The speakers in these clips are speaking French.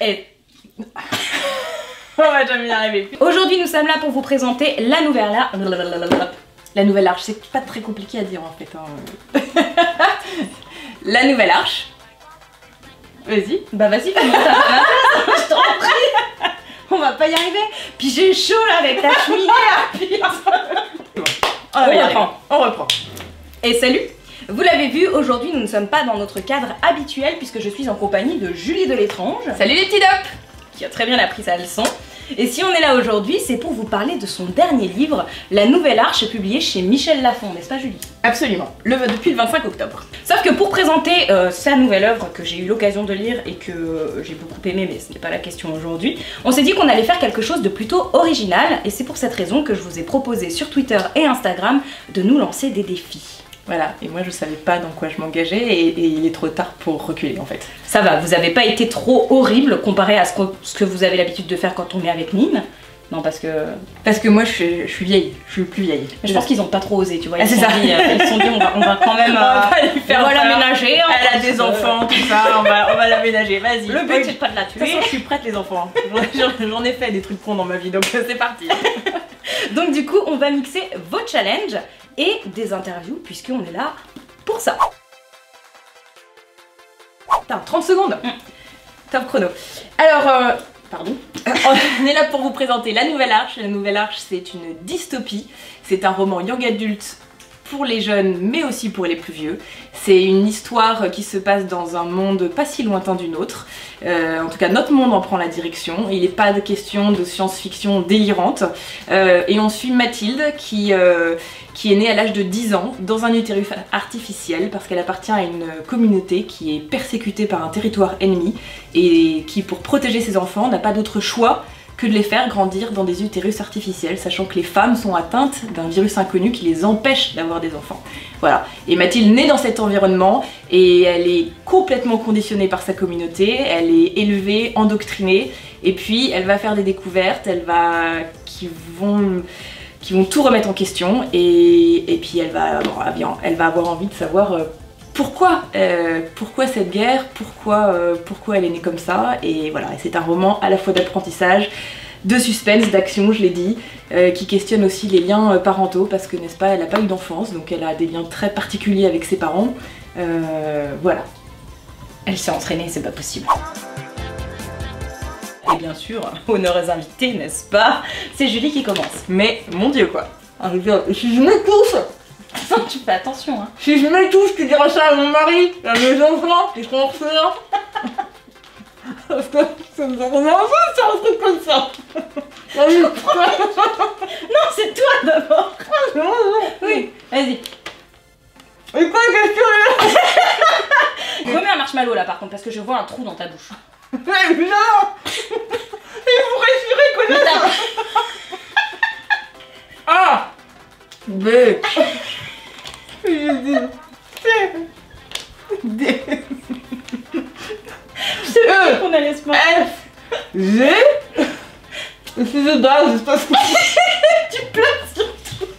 Et... on va jamais y arriver. Aujourd'hui, nous sommes là pour vous présenter la nouvelle arche. La nouvelle arche, c'est pas très compliqué à dire en fait. Hein. La nouvelle arche. Vas-y. Bah vas-y, je t'en prie. On va pas y arriver. Puis j'ai chaud là avec ta cheminée. On reprend. Et salut. Vous l'avez vu, aujourd'hui nous ne sommes pas dans notre cadre habituel puisque je suis en compagnie de Julie de l'étrange. Salut les petits dops, qui a très bien appris sa leçon. Et si on est là aujourd'hui, c'est pour vous parler de son dernier livre, La Nouvelle Arche, publié chez Michel Lafon, n'est-ce pas Julie? Absolument, depuis le 25 octobre. Sauf que pour présenter sa nouvelle œuvre que j'ai eu l'occasion de lire et que j'ai beaucoup aimé, mais ce n'est pas la question aujourd'hui, on s'est dit qu'on allait faire quelque chose de plutôt original et c'est pour cette raison que je vous ai proposé sur Twitter et Instagram de nous lancer des défis. Voilà, et moi je savais pas dans quoi je m'engageais et il est trop tard pour reculer en fait. Ça va, vous avez pas été trop horrible comparé à ce que vous avez l'habitude de faire quand on est avec Nine. Non, parce que moi je suis vieille, je suis plus vieille. Je pense qu'ils ont pas trop osé, tu vois. Ils se sont dit on va quand même on va l'aménager. Elle a des enfants, tout ça, on va l'aménager, vas-y. Le but c'est pas de la tuer. De toute façon, je suis prête les enfants. J'en ai fait des trucs cons dans ma vie, donc c'est parti. Donc du coup, on va mixer vos challenges et des interviews puisqu'on est là pour ça. Putain, 30 secondes. Top chrono. Alors, pardon. On est là pour vous présenter La Nouvelle Arche. La Nouvelle Arche, c'est une dystopie. C'est un roman young adulte pour les jeunes, mais aussi pour les plus vieux. C'est une histoire qui se passe dans un monde pas si lointain du nôtre. En tout cas, notre monde en prend la direction. Il n'est pas de question de science-fiction délirante. Et on suit Mathilde qui est née à l'âge de 10 ans dans un utérus artificiel parce qu'elle appartient à une communauté qui est persécutée par un territoire ennemi et qui, pour protéger ses enfants, n'a pas d'autre choix que de les faire grandir dans des utérus artificiels, sachant que les femmes sont atteintes d'un virus inconnu qui les empêche d'avoir des enfants. Voilà. Et Mathilde naît dans cet environnement et elle est complètement conditionnée par sa communauté, elle est élevée, endoctrinée, et puis elle va faire des découvertes, qui vont tout remettre en question, et puis elle va avoir envie de savoir pourquoi cette guerre, pourquoi elle est née comme ça, et voilà, c'est un roman à la fois d'apprentissage, de suspense, d'action, je l'ai dit, qui questionne aussi les liens parentaux, parce que, n'est-ce pas, elle n'a pas eu d'enfance, donc elle a des liens très particuliers avec ses parents, voilà. Elle s'est entraînée, c'est pas possible. Et bien sûr, honneureuse invitée, n'est-ce pas? C'est Julie qui commence. Mais, mon Dieu quoi. Si je me touche, tu fais attention hein. Si je me touche, tu diras ça à mon mari, à mes enfants, qui seront orphelins. Parce que ça me fait c'est un truc comme ça. Non, c'est toi d'abord. Oui, vas-y. Et quoi la question là? Remets un marshmallow là par contre, parce que je vois un trou dans ta bouche. Mais évidemment. Il faut respirer, connasse. A B C D E qu'on allait se F G. Et si je base, je passe. Tu pleures surtout.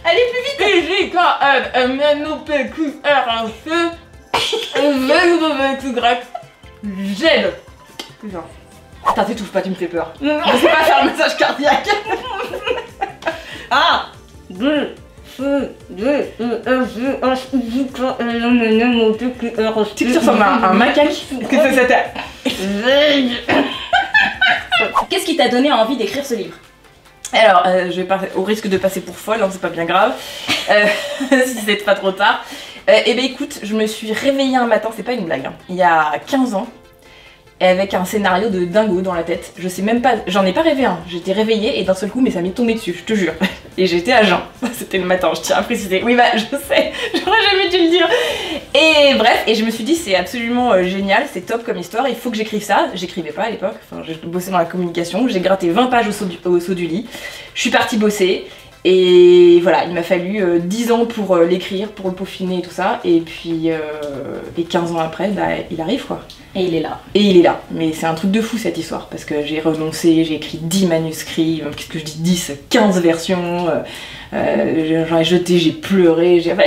Allez plus vite. T J K L M N O P Q R S T V W X Y Z. Putain. Attends, t'étouffes pas, tu me fais peur. Non. Je sais pas faire le massage cardiaque. A B C D E F G H I J K L M N O P Q R S T. Tu ressembles à un macaque. Qu'est-ce que c'était? Qu'est-ce qui t'a donné envie d'écrire ce livre? Alors, je vais au risque de passer pour folle, hein, c'est pas bien grave, si c'est pas trop tard. Eh ben écoute, je me suis réveillée un matin, c'est pas une blague, hein, il y a 15 ans, et avec un scénario de dingo dans la tête. Je sais même pas, j'en ai pas rêvé un, j'étais réveillée et d'un seul coup, mais ça m'est tombé dessus, je te jure. Et j'étais à jeun, c'était le matin, je tiens à préciser. Oui bah, je sais, j'aurais jamais dû le dire. Et bref, et je me suis dit, c'est absolument génial, c'est top comme histoire, il faut que j'écrive ça. J'écrivais pas à l'époque, enfin, j'ai bossé dans la communication, j'ai gratté 20 pages au saut du lit, je suis partie bosser. Et voilà, il m'a fallu 10 ans pour l'écrire, pour le peaufiner et tout ça, et puis 15 ans après, bah, il arrive quoi. Et il est là. Et il est là, mais c'est un truc de fou cette histoire, parce que j'ai renoncé, j'ai écrit 10 manuscrits, qu'est-ce que je dis, 10, 15 versions, j'en ai jeté, j'ai pleuré, enfin,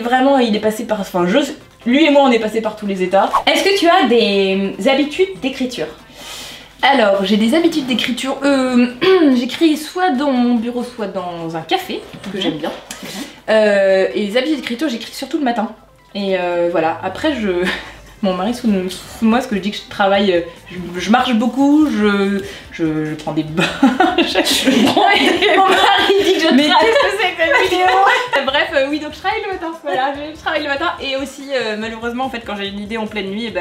vraiment il est passé par, enfin Lui et moi, on est passé par tous les états. Est-ce que tu as des habitudes d'écriture? Alors, j'ai des habitudes d'écriture. J'écris soit dans mon bureau, soit dans un café, que j'aime bien. Et les habitudes d'écriture, j'écris surtout le matin. Et voilà, après, mon mari sous moi, parce que je dis que je travaille, je marche beaucoup, je prends des bains. Mon mari dit que je travaille. Mais qu'est-ce que c'est que cette vidéo? Bref, oui, donc je travaille le matin. Voilà, je travaille le matin. Et aussi, malheureusement, en fait, quand j'ai une idée en pleine nuit,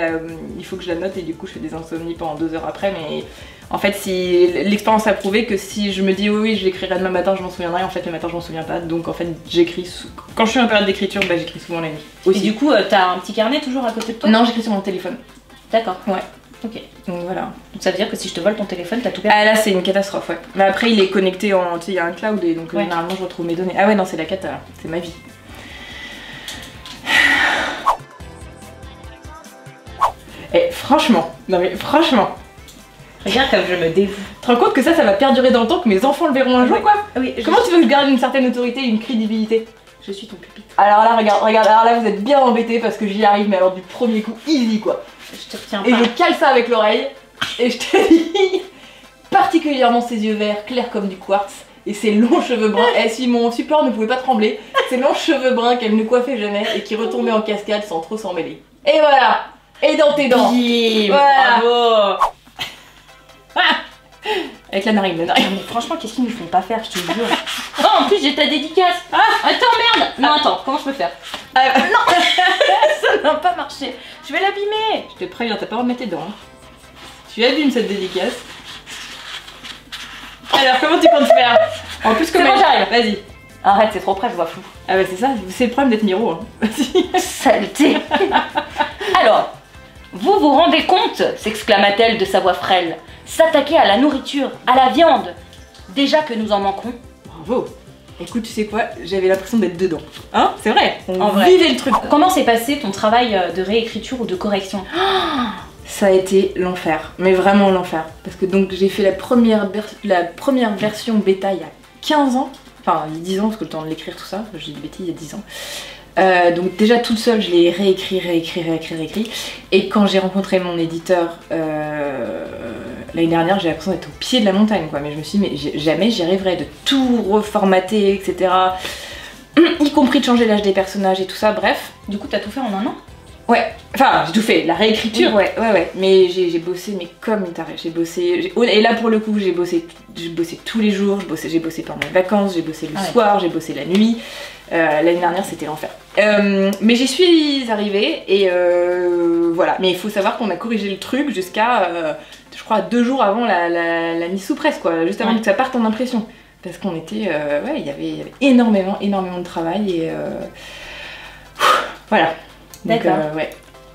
il faut que je la note et du coup, je fais des insomnies pendant 2 heures après. Mais en fait, si l'expérience a prouvé que si je me dis oui, je l'écrirai demain matin, je m'en souviendrai. En fait, le matin, je m'en souviens pas. Donc, en fait, j'écris. Quand je suis en période d'écriture, j'écris souvent la nuit. Aussi. Et du coup, t'as un petit carnet toujours à côté de toi? Non, j'écris sur mon téléphone. D'accord. Ouais. Ok. Donc voilà. Donc ça veut dire que si je te vole ton téléphone, t'as tout perdu. Ah là, c'est une catastrophe, ouais. Mais après, il est connecté en. Tu sais, il y a un cloud et donc généralement, je retrouve mes données. Ah ouais, non, c'est la cata, c'est ma vie. Et franchement, non mais franchement. Regarde comme je me dévoue. Tu te rends compte que ça va perdurer dans le temps, que mes enfants le verront un jour, quoi? Oui. Comment tu veux que je garde une certaine autorité et une crédibilité? Je suis ton pupitre. Alors là, regarde, alors là, vous êtes bien embêtés parce que j'y arrive, mais alors du premier coup, easy, quoi. Je te retiens pas. Et je cale ça avec l'oreille, et je te dis, particulièrement ses yeux verts, clairs comme du quartz, et ses longs cheveux bruns. Et si mon support ne pouvait pas trembler, ces longs cheveux bruns qu'elle ne coiffait jamais et qui retombaient en cascade sans trop s'en mêler. Et voilà! Et dans tes dents! Bim, voilà. Bravo! Avec la narine, Mais franchement, qu'est-ce qu'ils nous font pas faire, je te jure. Oh, en plus j'ai ta dédicace. Ah, attends, merde. Non, attends, comment je peux faire? Non. Ça n'a pas marché. Je vais l'abîmer. Je te préviens, t'as pas remettre tes dents. Hein. Tu abîmes cette dédicace. Alors, comment tu comptes faire? En plus, comment j'arrive? Vas-y. Arrête, c'est trop près, je vois flou. Ah bah c'est ça, c'est le problème d'être Miro. Hein. Vas-y. Saleté. Alors, vous vous rendez compte, s'exclama-t-elle de sa voix frêle, s'attaquer à la nourriture, à la viande. Déjà que nous en manquons. Bravo. Écoute, tu sais quoi, j'avais l'impression d'être dedans. Hein? C'est vrai, on vivait le truc. Comment s'est passé ton travail de réécriture ou de correction? Ça a été l'enfer, mais vraiment l'enfer. Parce que donc j'ai fait la première version bêta il y a 15 ans. Enfin, il y a 10 ans, parce que le temps de l'écrire, tout ça. Je dis des bêtises, il y a 10 ans. Donc déjà toute seule, je l'ai réécrit. Et quand j'ai rencontré mon éditeur l'année dernière, j'ai l'impression d'être au pied de la montagne, quoi. Mais je me suis dit, mais jamais j'y arriverai, de tout reformater, etc. Y compris de changer l'âge des personnages et tout ça, bref. Du coup, t'as tout fait en un an? Ouais, enfin j'ai tout fait, la réécriture, oui. ouais, mais j'ai bossé mais comme une tarée, et là pour le coup j'ai bossé tous les jours, j'ai bossé pendant les vacances, j'ai bossé le soir, j'ai bossé la nuit, l'année dernière c'était l'enfer. Mais j'y suis arrivée et voilà, mais il faut savoir qu'on a corrigé le truc jusqu'à, je crois 2 jours avant la mise sous presse, quoi, juste avant que ça parte en impression, parce qu'on était, ouais, il y avait énormément de travail et voilà. D'accord. Ouais.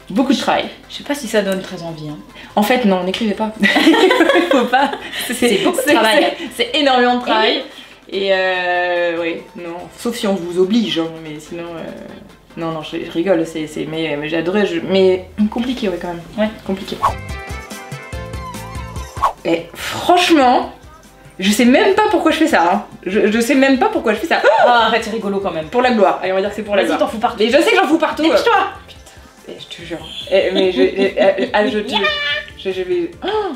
Beaucoup de travail. Je sais pas si ça donne très envie. Hein. En fait, non, n'écrivez pas. Il faut pas. C'est beaucoup de travail. C'est énormément de travail. Et ouais, non. Sauf si on vous oblige, hein, mais sinon. Non, je rigole, mais j'ai adoré. Mais compliqué, ouais, quand même. Ouais, compliqué. Et franchement. Je sais même pas pourquoi je fais ça, hein. Je sais même pas pourquoi je fais ça. Ah, arrête, c'est rigolo quand même. Pour la gloire. Allez, on va dire que c'est pour la gloire. Vas-y, t'en fous partout. Et je sais que j'en fous partout. Dépêche-toi. Putain, je te jure. Mais je vais... Oh.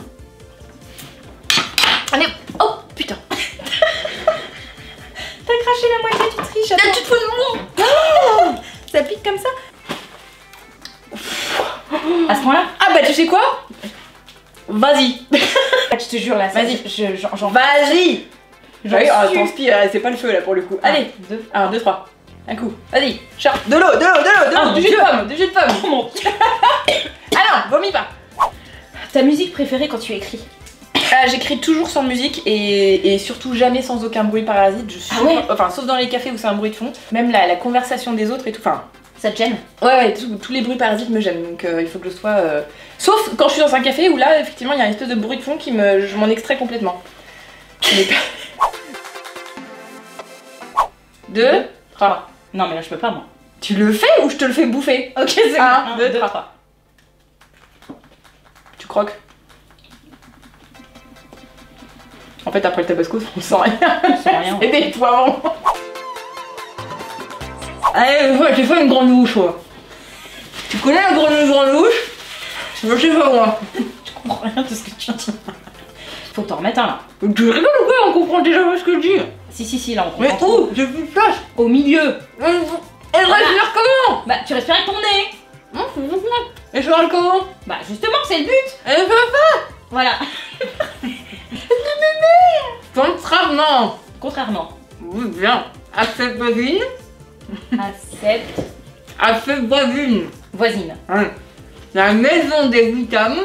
Allez, oh, putain. T'as craché la moitié, tu triches. Attends. Tu te fous de moi. Oh. Ça pique comme ça. À ce point-là? Ah bah tu sais quoi? Vas-y. Je te jure là, vas-y. J'en vas-y. Transpire, c'est pas le feu là pour le coup. Allez, 1, 2, 3. Un coup. Vas-y. De l'eau. Du jus de pomme. Oh mon Dieu. Ah non, vomis pas. Ta musique préférée quand tu écris? J'écris toujours sans musique et surtout jamais sans aucun bruit parasite. Enfin, sauf dans les cafés où c'est un bruit de fond. Même la conversation des autres et tout. Enfin, ça te gêne? Ouais, tous les bruits parasites me gênent, donc il faut que je sois... Sauf quand je suis dans un café où là, effectivement, il y a une espèce de bruit de fond je m'en extrais complètement. 2, 3. Non mais là je peux pas moi. Tu le fais ou je te le fais bouffer? Ok, c'est 1, 2, 3. Tu croques? En fait, après le tabasco, on sent rien. C'est des poivrons. Allez, j'ai fait une grande bouche, ouais. connais la grenouille? Je sais pas moi. Je comprends rien de ce que tu dis. Faut t'en remettre un là. Tu rigoles ou quoi? On comprend déjà pas ce que je dis. Si, là on Mais comprend. où? J'ai plus de place. Au milieu. Elle respire comment? Bah tu respires avec ton nez. Et je parle comment? Bah justement c'est le but. Elle fait pas. Voilà. Contrairement. Contrairement. Oui, bien. À cette voisine. À cette À cette voisine. voisine. Hein. La maison des 8 âmes.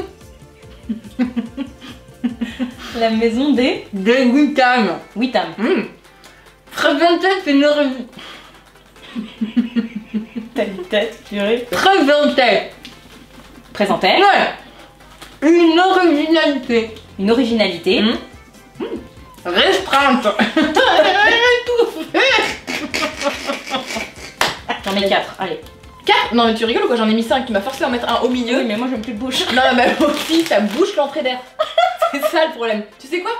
La maison des Des 8 âmes. 8 âmes. Présentée une origine. T'as une tête, purée. Présentée. Présentait. Ouais. Une originalité. Une originalité. Restreinte. J'en ai 4, allez. 4? Non mais tu rigoles ou quoi? J'en ai mis 5, tu m'as forcé à en mettre un au milieu. Oui mais moi j'aime plus de bouche. Non mais aussi ça bouche l'entrée d'air. C'est ça le problème. Tu sais quoi?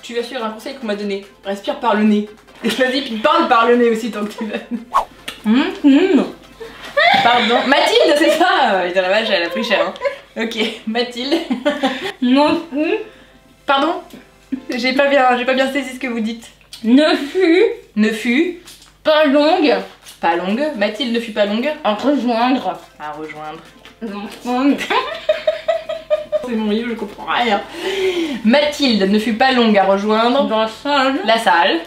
Tu vas suivre un conseil qu'on m'a donné. Respire par le nez. Et vas-y puis parle par le nez aussi tant que tu veux. Pardon. Mathilde c'est ça? La vache elle a pris cher hein. Ok, Mathilde. Non. Pardon? J'ai pas bien saisi ce que vous dites. Ne fut Ne fut pas longue pas longue. Mathilde ne fut pas longue. à rejoindre. À rejoindre. Non. C'est mon livre, je comprends rien. Mathilde ne fut pas longue à rejoindre Dans la salle la salle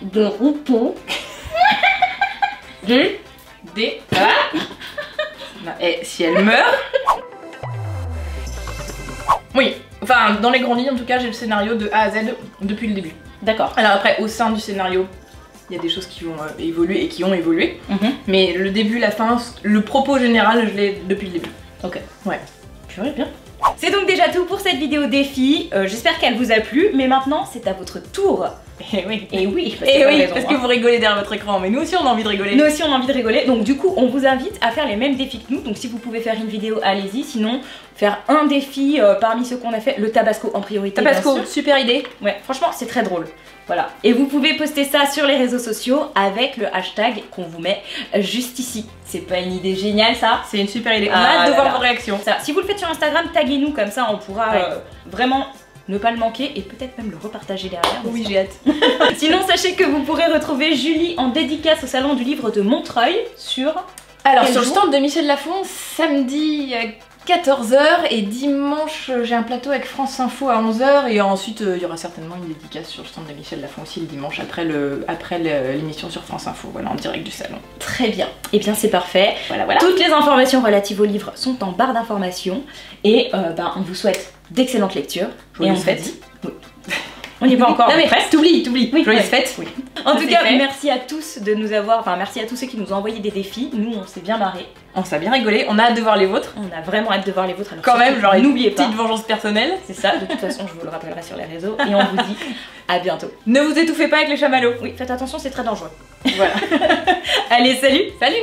de repos. des... Ah non, et si elle meurt... Oui, enfin dans les grandes lignes en tout cas j'ai le scénario de A à Z depuis le début. D'accord. Alors après au sein du scénario il y a des choses qui vont évoluer et qui ont évolué. Mais le début, la fin, le propos général je l'ai depuis le début. Ok. Ouais. Purée, bien. C'est donc déjà tout pour cette vidéo défi. J'espère qu'elle vous a plu, mais maintenant c'est à votre tour. Et oui. Et oui, Et oui, parce que vous rigolez derrière votre écran, mais nous aussi on a envie de rigoler. Nous aussi on a envie de rigoler, donc du coup on vous invite à faire les mêmes défis que nous. Donc si vous pouvez faire une vidéo, allez-y. Sinon, faire un défi parmi ceux qu'on a fait, le tabasco en priorité. Tabasco, bien sûr. super idée. Ouais, franchement c'est très drôle. Voilà. Et vous pouvez poster ça sur les réseaux sociaux avec le hashtag qu'on vous met juste ici. C'est pas une idée géniale ça? C'est une super idée. On Ah a hâte de là voir là. vos réactions. Ça, si vous le faites sur Instagram, taguez-nous comme ça on pourra Ouais. vraiment ne pas le manquer et peut-être même le repartager derrière. Oui, j'ai hâte. Sinon, sachez que vous pourrez retrouver Julie en dédicace au salon du livre de Montreuil sur... Alors Quel sur le jour stand de Michel Lafon, samedi à 14h et dimanche j'ai un plateau avec France Info à 11h et ensuite il y aura certainement une dédicace sur le stand de Michel Lafon aussi le dimanche après l'émission sur France Info, voilà, en direct du salon. Très bien. Et bien c'est parfait. Voilà, voilà. Toutes les informations relatives au livre sont en barre d'informations et on vous souhaite d'excellentes lectures. Joyeuses et on fêtes. vous dit... Oui. On n'y est pas encore. Non mais presque. t'oublies. Oui, Joyeuses ouais. fêtes. Oui. En Ça, tout c'est cas, fait. merci à tous de nous avoir... Enfin, merci à tous ceux qui nous ont envoyé des défis. Nous, on s'est bien marrés. On s'est bien rigolé, on a hâte de voir les vôtres. On a vraiment hâte de voir les vôtres. Alors, Quand même, surtout, genre une n'oubliez pas. petite vengeance personnelle. C'est ça, de toute façon, je vous le rappellerai sur les réseaux. Et on vous dit à bientôt. Ne vous étouffez pas avec les chamallows. Oui, faites attention, c'est très dangereux. Voilà. Allez, salut! Salut.